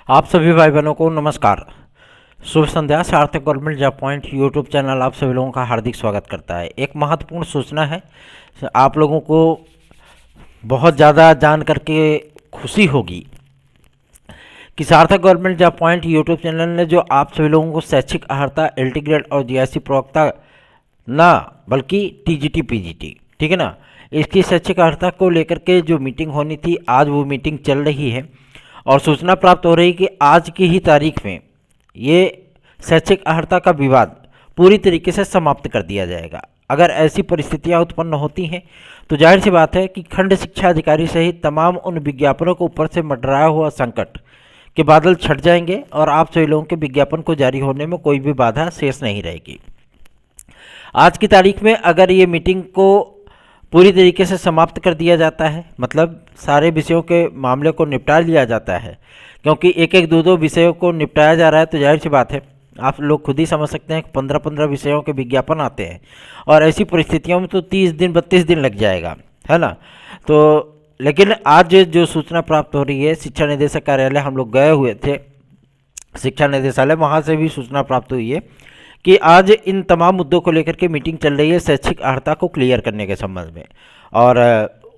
आप सभी भाई बहनों को नमस्कार। शुभ संध्या। सार्थक government job point YouTube channel आप सभी लोगों का हार्दिक स्वागत करता है। एक महत्वपूर्ण सूचना है, आप लोगों को बहुत ज़्यादा जान करके खुशी होगी कि सार्थक government job point YouTube channel ने जो आप सभी लोगों को शैक्षिक अर्हता एलटी ग्रेड और जीआईसी प्रवक्ता ना बल्कि टीजीटी पीजीटी, ठीक है ना, इसकी शैक्षिक अर्हता को लेकर के जो मीटिंग होनी थी, आज वो मीटिंग चल रही है और सूचना प्राप्त हो रही कि आज की ही तारीख में ये शैक्षिक अर्हता का विवाद पूरी तरीके से समाप्त कर दिया जाएगा। अगर ऐसी परिस्थितियां उत्पन्न होती हैं तो जाहिर सी बात है कि खंड शिक्षा अधिकारी सहित तमाम उन विज्ञापनों को ऊपर से मंडराया हुआ संकट के बादल छट जाएंगे और आप सभी लोगों के विज्ञापन को जारी होने में कोई भी बाधा शेष नहीं रहेगी। आज की तारीख में अगर ये मीटिंग को पूरी तरीके से समाप्त कर दिया जाता है, मतलब सारे विषयों के मामले को निपटा लिया जाता है, क्योंकि एक एक दो विषयों को निपटाया जा रहा है, तो जाहिर सी बात है आप लोग खुद ही समझ सकते हैं कि 15-15 विषयों के विज्ञापन आते हैं और ऐसी परिस्थितियों में तो 30 दिन 32 दिन लग जाएगा, है ना। तो लेकिन आज जो सूचना प्राप्त हो रही है, शिक्षा निदेशक कार्यालय हम लोग गए हुए थे, शिक्षा निदेशालय, वहाँ से भी सूचना प्राप्त हुई है कि आज इन तमाम मुद्दों को लेकर के मीटिंग चल रही है शैक्षिक अर्हता को क्लियर करने के संबंध में। और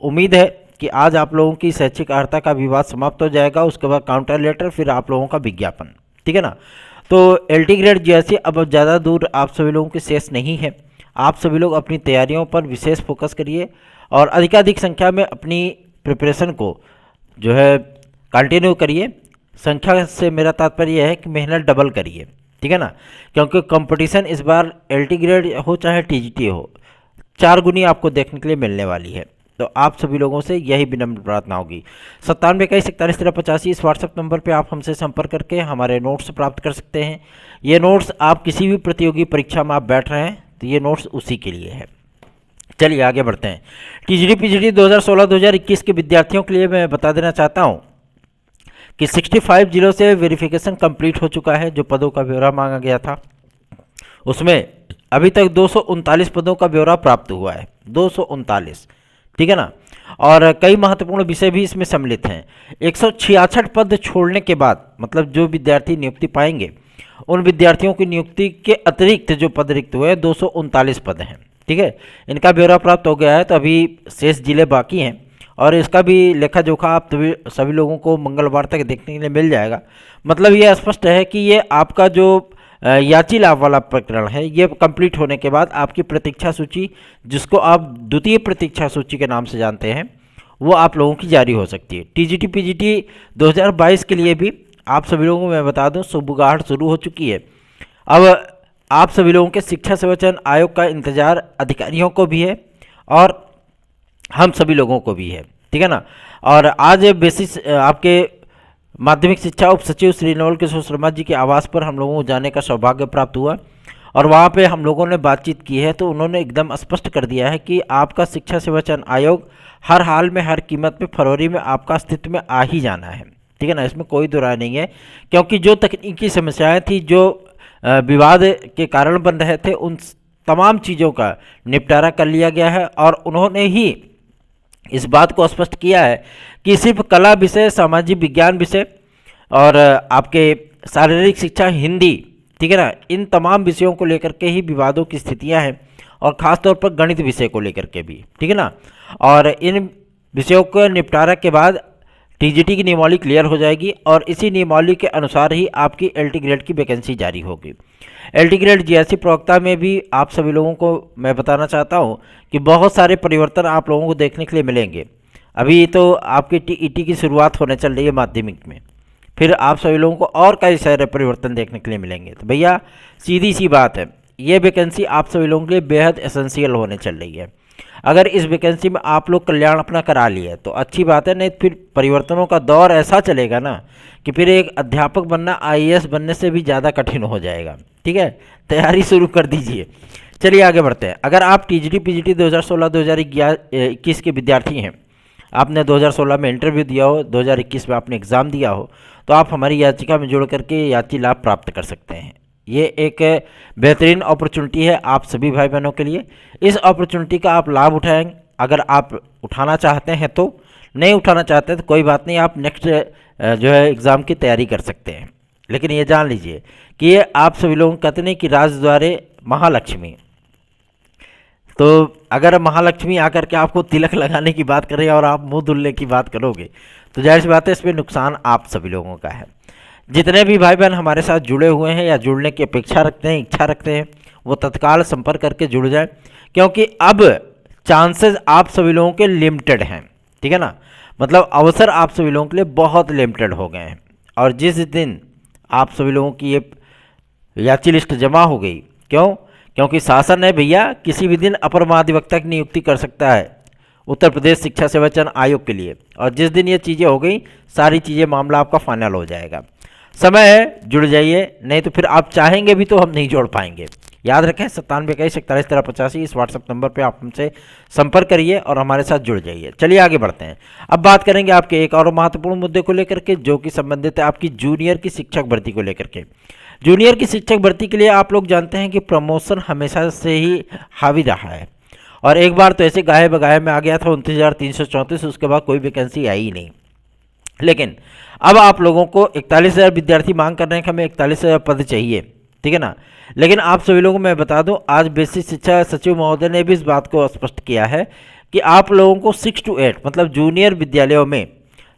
उम्मीद है कि आज आप लोगों की शैक्षिक अर्हता का विवाद समाप्त हो जाएगा, उसके बाद काउंटर लेटर, फिर आप लोगों का विज्ञापन, ठीक है ना। तो एलटी ग्रेड जीआईसी अब ज़्यादा दूर आप सभी लोगों के शेष नहीं है। आप सभी लोग अपनी तैयारियों पर विशेष फोकस करिए और अधिकाधिक संख्या में अपनी प्रिपरेशन को जो है कंटिन्यू करिए। संख्या से मेरा तात्पर्य है कि मेहनत डबल करिए, ठीक है ना, क्योंकि कंपटीशन इस बार एलटी ग्रेड हो चाहे टीजीटी हो, 4 गुनी आपको देखने के लिए मिलने वाली है। तो आप सभी लोगों से यही विनम्र प्रार्थना होगी। 9721411385 इस व्हाट्सएप नंबर पे आप हमसे संपर्क करके हमारे नोट्स प्राप्त कर सकते हैं। ये नोट्स आप किसी भी प्रतियोगी परीक्षा में आप बैठ रहे हैं तो ये नोट्स उसी के लिए है। चलिए आगे बढ़ते हैं। टीजीटी पीजीटी 2016-2021 के विद्यार्थियों के लिए मैं बता देना चाहता हूँ कि 65 जिलों से वेरिफिकेशन कंप्लीट हो चुका है। जो पदों का ब्यौरा मांगा गया था उसमें अभी तक 239 पदों का ब्यौरा प्राप्त हुआ है, 239, ठीक है ना। और कई महत्वपूर्ण विषय भी इसमें सम्मिलित हैं। 166 पद छोड़ने के बाद, मतलब जो विद्यार्थी नियुक्ति पाएंगे उन विद्यार्थियों की नियुक्ति के अतिरिक्त जो पद रिक्त हुए 239 पद हैं, ठीक है। इनका ब्यौरा प्राप्त हो गया है, तो अभी शेष जिले बाकी हैं और इसका भी लेखा जोखा आप सभी लोगों को मंगलवार तक देखने के लिए मिल जाएगा। मतलब ये स्पष्ट है कि ये आपका जो याची लाभ वाला प्रकरण है, ये कंप्लीट होने के बाद आपकी प्रतीक्षा सूची, जिसको आप द्वितीय प्रतीक्षा सूची के नाम से जानते हैं, वो आप लोगों की जारी हो सकती है। टीजीटी पीजीटी 2022 के लिए भी आप सभी लोगों को मैं बता दूं सुबुगाहट शुरू हो चुकी है। अब आप सभी लोगों के शिक्षा सेवा चयन आयोग का इंतजार अधिकारियों को भी है और हम सभी लोगों को भी है, ठीक है ना। और आज बेसिस आपके माध्यमिक शिक्षा उप सचिव श्री नवल किशोर शर्मा जी के आवास पर हम लोगों को जाने का सौभाग्य प्राप्त हुआ और वहाँ पे हम लोगों ने बातचीत की है, तो उन्होंने एकदम स्पष्ट कर दिया है कि आपका शिक्षा सेवा चयन आयोग हर हाल में हर कीमत में फरवरी में आपका अस्तित्व में आ ही जाना है, ठीक है ना। इसमें कोई दो राय नहीं है, क्योंकि जो तकनीकी समस्याएँ थी, जो विवाद के कारण बन रहे थे, उन तमाम चीज़ों का निपटारा कर लिया गया है। और उन्होंने ही इस बात को स्पष्ट किया है कि सिर्फ कला विषय, सामाजिक विज्ञान विषय और आपके शारीरिक शिक्षा, हिंदी, ठीक है ना, इन तमाम विषयों को लेकर के ही विवादों की स्थितियां हैं और ख़ास तौर पर गणित विषय को लेकर के भी, ठीक है ना। और इन विषयों को निपटारा के बाद टीजीटी की नियमावली क्लियर हो जाएगी और इसी नियमावली के अनुसार ही आपकी एलटी ग्रेड की वैकेंसी जारी होगी। एलटी ग्रेड जीआईसी प्रवक्ता में भी आप सभी लोगों को मैं बताना चाहता हूं कि बहुत सारे परिवर्तन आप लोगों को देखने के लिए मिलेंगे। अभी तो आपकी टीईटी की शुरुआत होने चल रही है माध्यमिक में, फिर आप सभी लोगों को और कई सारे परिवर्तन देखने के लिए मिलेंगे। तो भैया सीधी सी बात है, ये वैकेंसी आप सभी लोगों के लिए बेहद एसेंशियल होने चल रही है। अगर इस वैकेंसी में आप लोग कल्याण अपना करा लिया तो अच्छी बात है, नहीं फिर परिवर्तनों का दौर ऐसा चलेगा ना कि फिर एक अध्यापक बनना आईएएस बनने से भी ज़्यादा कठिन हो जाएगा, ठीक है। तैयारी शुरू कर दीजिए। चलिए आगे बढ़ते हैं। अगर आप टीजीटी पीजीटी 2016-2021 के विद्यार्थी हैं, आपने 2016 में इंटरव्यू दिया हो, 2021 में आपने एग्ज़ाम दिया हो, तो आप हमारी याचिका में जुड़ करके याची लाभ प्राप्त कर सकते हैं। ये एक बेहतरीन अपॉर्चुनिटी है आप सभी भाई बहनों के लिए। इस अपॉर्चुनिटी का आप लाभ उठाएंगे। अगर आप उठाना चाहते हैं तो, नहीं उठाना चाहते तो कोई बात नहीं, आप नेक्स्ट जो है एग्ज़ाम की तैयारी कर सकते हैं। लेकिन ये जान लीजिए कि ये आप सभी लोगों को कहते नहीं कि राजद्वारे महालक्ष्मी, तो अगर महालक्ष्मी आकर के आपको तिलक लगाने की बात करें और आप मुंह धुलने की बात करोगे तो जाहिर सी बात है इसमें नुकसान आप सभी लोगों का है। जितने भी भाई बहन हमारे साथ जुड़े हुए हैं या जुड़ने की अपेक्षा रखते हैं, इच्छा रखते हैं, वो तत्काल संपर्क करके जुड़ जाए, क्योंकि अब चांसेस आप सभी लोगों के लिमिटेड हैं। ठीक है ना, मतलब अवसर आप सभी लोगों के लिए बहुत लिमिटेड हो गए हैं। और जिस दिन आप सभी लोगों की ये याची लिस्ट जमा हो गई, क्यों? क्योंकि शासन है भैया, किसी भी दिन अपर महाधिवक्ता की नियुक्ति कर सकता है उत्तर प्रदेश शिक्षा सेवा चयन आयोग के लिए, और जिस दिन ये चीज़ें हो गई सारी चीज़ें मामला आपका फाइनल हो जाएगा। समय है, जुड़ जाइए, नहीं तो फिर आप चाहेंगे भी तो हम नहीं जोड़ पाएंगे। याद रखें 9721411385 इस व्हाट्सएप नंबर पे आप हमसे संपर्क करिए और हमारे साथ जुड़ जाइए। चलिए आगे बढ़ते हैं। अब बात करेंगे आपके एक और महत्वपूर्ण मुद्दे को लेकर के, जो कि संबंधित है आपकी जूनियर की शिक्षक भर्ती को लेकर के। जूनियर की शिक्षक भर्ती के लिए आप लोग जानते हैं कि प्रमोशन हमेशा से ही हावी रहा है, और एक बार तो ऐसे गाहे बगाहे में आ गया था 29,334, उसके बाद कोई वैकेंसी आई ही नहीं। लेकिन अब आप लोगों को 41,000 विद्यार्थी मांग कर रहे हैं कि हमें 41,000 पद चाहिए, ठीक है ना। लेकिन आप सभी लोगों को मैं बता दूं, आज बेसिक शिक्षा सचिव महोदय ने भी इस बात को स्पष्ट किया है कि आप लोगों को 6 to 8 मतलब जूनियर विद्यालयों में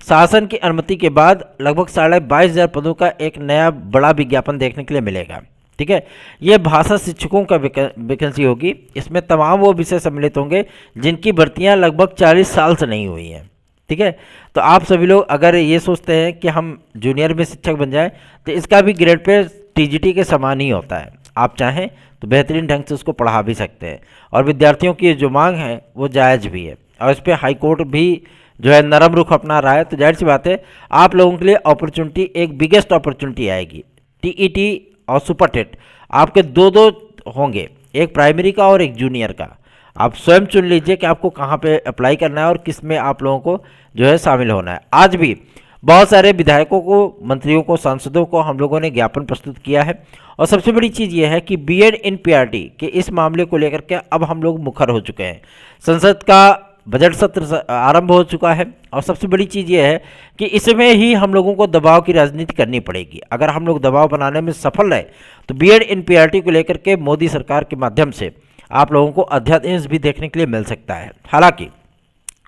शासन की अनुमति के बाद लगभग 22,500 पदों का एक नया बड़ा विज्ञापन देखने के लिए मिलेगा। ठीक है, ये भाषा शिक्षकों का वैकेंसी होगी। इसमें तमाम वो विषय सम्मिलित होंगे जिनकी भर्तियां लगभग 40 साल से नहीं हुई हैं। ठीक है, तो आप सभी लोग अगर ये सोचते हैं कि हम जूनियर में शिक्षक बन जाएं, तो इसका भी ग्रेड पे टीजीटी के समान ही होता है। आप चाहें तो बेहतरीन ढंग से उसको पढ़ा भी सकते हैं, और विद्यार्थियों की जो मांग है वो जायज़ भी है, और इस पर हाईकोर्ट भी जो है नरम रुख अपना रहा है। तो जाहिर सी बात है आप लोगों के लिए अपॉर्चुनिटी, एक बिगेस्ट अपॉर्चुनिटी आएगी। टीईटी और सुपर टेट आपके दो होंगे, एक प्राइमरी का और एक जूनियर का। आप स्वयं चुन लीजिए कि आपको कहाँ पे अप्लाई करना है और किस में आप लोगों को जो है शामिल होना है। आज भी बहुत सारे विधायकों को, मंत्रियों को, सांसदों को हम लोगों ने ज्ञापन प्रस्तुत किया है, और सबसे बड़ी चीज़ ये है कि बीएड इन पीआरटी के इस मामले को लेकर के अब हम लोग मुखर हो चुके हैं। संसद का बजट सत्र आरंभ हो चुका है, और सबसे बड़ी चीज़ ये है कि इसमें ही हम लोगों को दबाव की राजनीति करनी पड़ेगी। अगर हम लोग दबाव बनाने में सफल रहे तो बीएड इन पीआरटी को लेकर के मोदी सरकार के माध्यम से आप लोगों को अध्यादेश भी देखने के लिए मिल सकता है। हालांकि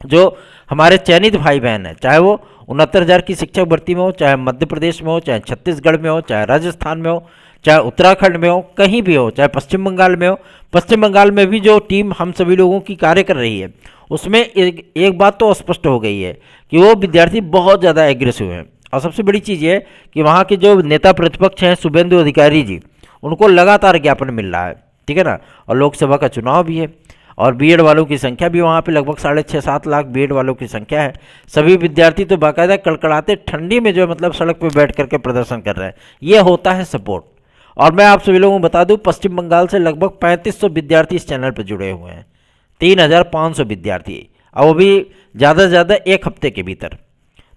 जो हमारे चयनित भाई बहन हैं, चाहे वो 69,000 की शिक्षक भर्ती में हो, चाहे मध्य प्रदेश में हो, चाहे छत्तीसगढ़ में हो, चाहे राजस्थान में हो, चाहे उत्तराखंड में हो, कहीं भी हो, चाहे पश्चिम बंगाल में हो, पश्चिम बंगाल में भी जो टीम हम सभी लोगों की कार्य कर रही है उसमें एक बात तो स्पष्ट हो गई है कि वो विद्यार्थी बहुत ज़्यादा एग्रेसिव हैं। और सबसे बड़ी चीज़ ये है कि वहाँ के जो नेता प्रतिपक्ष हैं शुभेंदु अधिकारी जी, उनको लगातार ज्ञापन मिल रहा है। ठीक है ना, और लोकसभा का चुनाव भी है, और बीएड वालों की संख्या भी वहाँ पे लगभग 6.5-7 लाख बीएड वालों की संख्या है। सभी विद्यार्थी तो बाकायदा कड़कड़ाते ठंडी में जो मतलब सड़क पे बैठ करके प्रदर्शन कर रहे हैं। ये होता है सपोर्ट। और मैं आप सभी लोगों को बता दूं, पश्चिम बंगाल से लगभग 3500 विद्यार्थी इस चैनल पर जुड़े हुए हैं, 3,500 विद्यार्थी, और वो भी ज़्यादा से ज़्यादा एक हफ्ते के भीतर।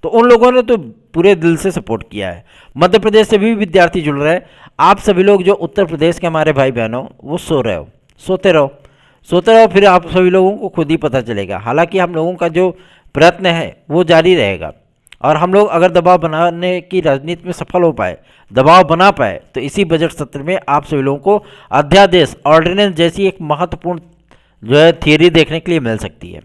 तो उन लोगों ने तो पूरे दिल से सपोर्ट किया है। मध्य प्रदेश से भी विद्यार्थी जुड़ रहे हैं। आप सभी लोग जो उत्तर प्रदेश के हमारे भाई बहनों, वो सोते रहो, फिर आप सभी लोगों को खुद ही पता चलेगा। हालांकि हम लोगों का जो प्रयत्न है वो जारी रहेगा, और हम लोग अगर दबाव बनाने की राजनीति में सफल हो पाए, दबाव बना पाए, तो इसी बजट सत्र में आप सभी लोगों को अध्यादेश, ऑर्डिनेंस जैसी एक महत्वपूर्ण जो है थियरी देखने के लिए मिल सकती है।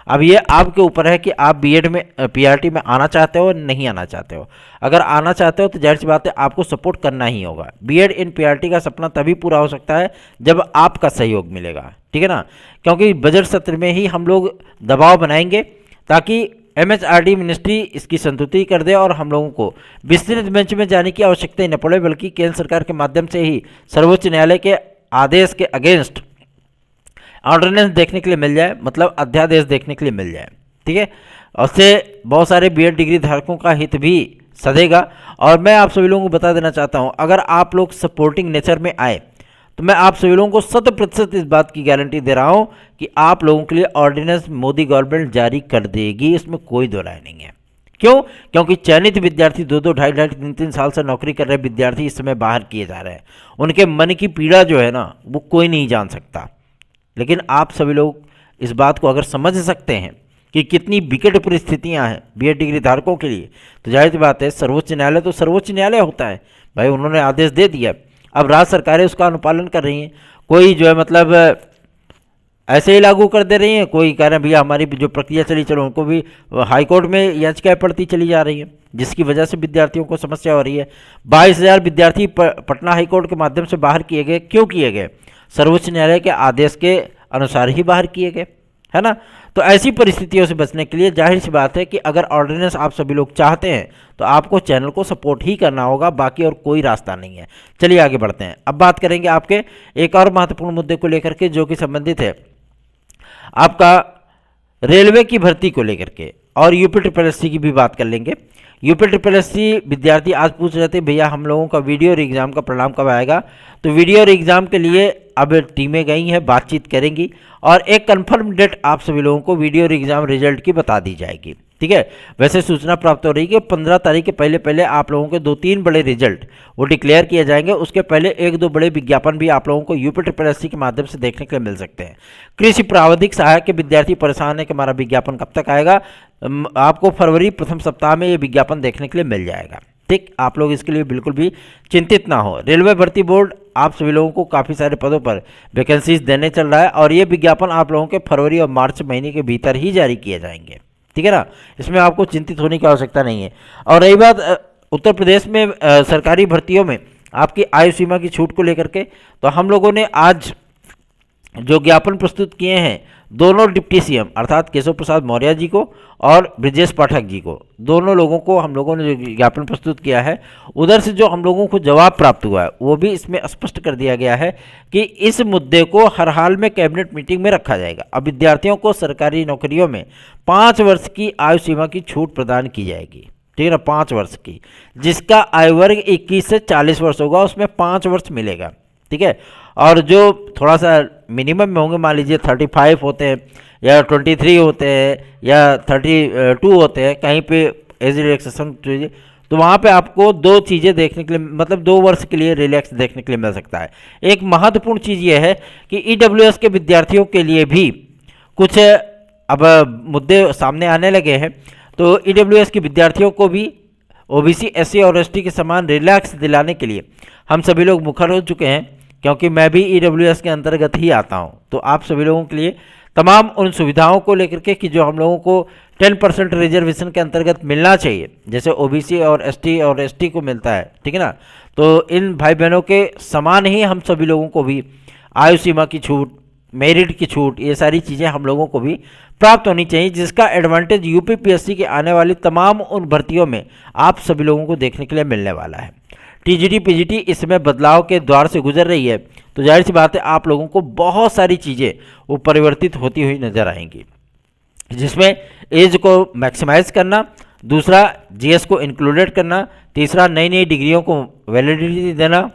अब ये आपके ऊपर है कि आप बीएड में, पीआरटी में आना चाहते हो नहीं आना चाहते हो। अगर आना चाहते हो तो जाहिर सी बात है आपको सपोर्ट करना ही होगा। बीएड इन पीआरटी का सपना तभी पूरा हो सकता है जब आपका सहयोग मिलेगा। ठीक है ना, क्योंकि बजट सत्र में ही हम लोग दबाव बनाएंगे ताकि एमएचआरडी मिनिस्ट्री इसकी संतुष्टि कर दे, और हम लोगों को विस्तृत बेंच में जाने की आवश्यकता ही न पड़े, बल्कि केंद्र सरकार के माध्यम से ही सर्वोच्च न्यायालय के आदेश के अगेंस्ट ऑर्डिनेंस देखने के लिए मिल जाए, मतलब अध्यादेश देखने के लिए मिल जाए। ठीक है, उससे बहुत सारे बीएड डिग्री धारकों का हित भी सधेगा। और मैं आप सभी लोगों को बता देना चाहता हूं, अगर आप लोग सपोर्टिंग नेचर में आए तो मैं आप सभी लोगों को 100% इस बात की गारंटी दे रहा हूं कि आप लोगों के लिए ऑर्डिनेंस मोदी गवर्नमेंट जारी कर देगी, इसमें कोई दो राय नहीं है। क्यों? क्योंकि चयनित विद्यार्थी 2-2, 2.5, 3-3 साल से नौकरी कर रहे विद्यार्थी इस समय बाहर किए जा रहे हैं। उनके मन की पीड़ा जो है ना, वो कोई नहीं जान सकता। लेकिन आप सभी लोग इस बात को अगर समझ सकते हैं कि कितनी विकट परिस्थितियां हैं बीएड डिग्री धारकों के लिए, तो जाहिर सी बात है सर्वोच्च न्यायालय तो सर्वोच्च न्यायालय होता है भाई, उन्होंने आदेश दे दिया, अब राज्य सरकारें उसका अनुपालन कर रही हैं। कोई जो है मतलब ऐसे ही लागू कर दे रही हैं, कोई कह रहे हैं भैया हमारी जो प्रक्रिया चली चलो, उनको भी हाई कोर्ट में याचिकाएं पड़ती चली जा रही हैं, जिसकी वजह से विद्यार्थियों को समस्या हो रही है। 22,000 विद्यार्थी पटना हाई कोर्ट के माध्यम से बाहर किए गए, क्यों किए गए? सर्वोच्च न्यायालय के आदेश के अनुसार ही बाहर किए गए, है ना। तो ऐसी परिस्थितियों से बचने के लिए जाहिर सी बात है कि अगर ऑर्डिनेंस आप सभी लोग चाहते हैं तो आपको चैनल को सपोर्ट ही करना होगा, बाकी और कोई रास्ता नहीं है। चलिए आगे बढ़ते हैं। अब बात करेंगे आपके एक और महत्वपूर्ण मुद्दे को लेकर के, जो कि संबंधित है आपका रेलवे की भर्ती को लेकर के, और यूपी ट्रिपल की भी बात कर लेंगे। यूपी ट्रिपल विद्यार्थी आज पूछ रहे थे भैया हम लोगों का वीडियो और एग्ज़ाम का परिणाम कब आएगा। तो वीडियो और एग्ज़ाम के लिए अब टीमें गई हैं, बातचीत करेंगी और एक कंफर्म डेट आप सभी लोगों को वीडियो और एग्ज़ाम रिजल्ट की बता दी जाएगी, ठीक है। वैसे सूचना प्राप्त हो रही है कि 15 तारीख के पहले आप लोगों के 2-3 बड़े रिजल्ट वो डिक्लेयर किए जाएंगे। उसके पहले 1-2 बड़े विज्ञापन भी आप लोगों को यूपी ट्रिपल के माध्यम से देखने के लिए मिल सकते हैं। कृषि प्रावधिक सहायक के विद्यार्थी परेशान है कि हमारा विज्ञापन कब तक आएगा। आपको फरवरी प्रथम सप्ताह में ये विज्ञापन देखने के लिए मिल जाएगा, ठीक। आप लोग इसके लिए बिल्कुल भी चिंतित ना हो। रेलवे भर्ती बोर्ड आप सभी लोगों को काफ़ी सारे पदों पर वैकेंसीज देने चल रहा है और ये विज्ञापन आप लोगों के फरवरी और मार्च महीने के भीतर ही जारी किए जाएंगे, ठीक है ना। इसमें आपको चिंतित होने की आवश्यकता नहीं है। और रही बात उत्तर प्रदेश में सरकारी भर्तियों में आपकी आयु सीमा की छूट को लेकर के, तो हम लोगों ने आज जो ज्ञापन प्रस्तुत किए हैं दोनों डिप्टी सीएम अर्थात केशव प्रसाद मौर्य जी को और ब्रजेश पाठक जी को, दोनों लोगों को हम लोगों ने जो ज्ञापन प्रस्तुत किया है, उधर से जो हम लोगों को जवाब प्राप्त हुआ है वो भी इसमें स्पष्ट कर दिया गया है कि इस मुद्दे को हर हाल में कैबिनेट मीटिंग में रखा जाएगा। अब विद्यार्थियों को सरकारी नौकरियों में 5 वर्ष की आयु सीमा की छूट प्रदान की जाएगी, ठीक है ना, 5 वर्ष की, जिसका आयु वर्ग 21 से 40 वर्ष होगा उसमें 5 वर्ष मिलेगा, ठीक है। और जो थोड़ा सा मिनिमम में होंगे, मान लीजिए 35 होते हैं या 23 होते हैं या 32 होते हैं, कहीं पे एज रिलैक्सेशन चाहिए, तो वहाँ पे आपको 2 चीज़ें देखने के लिए, मतलब 2 वर्ष के लिए रिलैक्स देखने के लिए मिल सकता है। एक महत्वपूर्ण चीज़ ये है कि ईडब्ल्यूएस के विद्यार्थियों के लिए भी कुछ अब मुद्दे सामने आने लगे हैं। तो ईडब्ल्यूएस के विद्यार्थियों को भी ओबीसी, एससी और एसटी के समान रिलैक्स दिलाने के लिए हम सभी लोग मुखर हो चुके हैं, क्योंकि मैं भी ईडब्ल्यूएस के अंतर्गत ही आता हूं। तो आप सभी लोगों के लिए तमाम उन सुविधाओं को लेकर के कि जो हम लोगों को 10% रिजर्वेशन के अंतर्गत मिलना चाहिए, जैसे ओबीसी और एसटी को मिलता है, ठीक है ना, तो इन भाई बहनों के समान ही हम सभी लोगों को भी आयु सीमा की छूट, मेरिट की छूट, ये सारी चीज़ें हम लोगों को भी प्राप्त होनी चाहिए, जिसका एडवांटेज यूपीपीएससी की आने वाली तमाम उन भर्तियों में आप सभी लोगों को देखने के लिए मिलने वाला है। टीजीटी पीजीटी इसमें बदलाव के द्वार से गुजर रही है, तो जाहिर सी बात है आप लोगों को बहुत सारी चीज़ें वो परिवर्तित होती हुई नजर आएंगी, जिसमें एज को मैक्सिमाइज करना, दूसरा जीएस को इंक्लूडेड करना, तीसरा नई नई डिग्रियों को वैलिडिटी देना,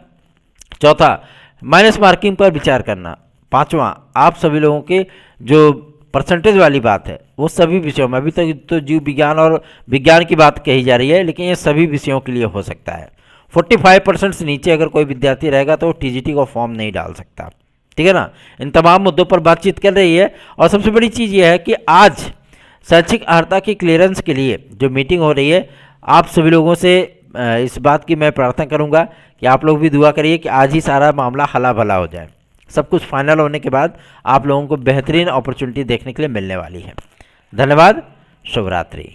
चौथा माइनस मार्किंग पर विचार करना, पांचवा आप सभी लोगों के जो परसेंटेज वाली बात है वो सभी विषयों में, अभी तक तो जीव विज्ञान और विज्ञान की बात कही जा रही है, लेकिन ये सभी विषयों के लिए हो सकता है। 45% से नीचे अगर कोई विद्यार्थी रहेगा तो टीजीटी को फॉर्म नहीं डाल सकता, ठीक है ना। इन तमाम मुद्दों पर बातचीत कर रही है। और सबसे बड़ी चीज़ ये है कि आज शैक्षिक अर्हता की क्लियरेंस के लिए जो मीटिंग हो रही है, आप सभी लोगों से इस बात की मैं प्रार्थना करूंगा कि आप लोग भी दुआ करिए कि आज ही सारा मामला हला भला हो जाए। सब कुछ फाइनल होने के बाद आप लोगों को बेहतरीन अपॉर्चुनिटी देखने के लिए मिलने वाली है। धन्यवाद, शुभ रात्रि।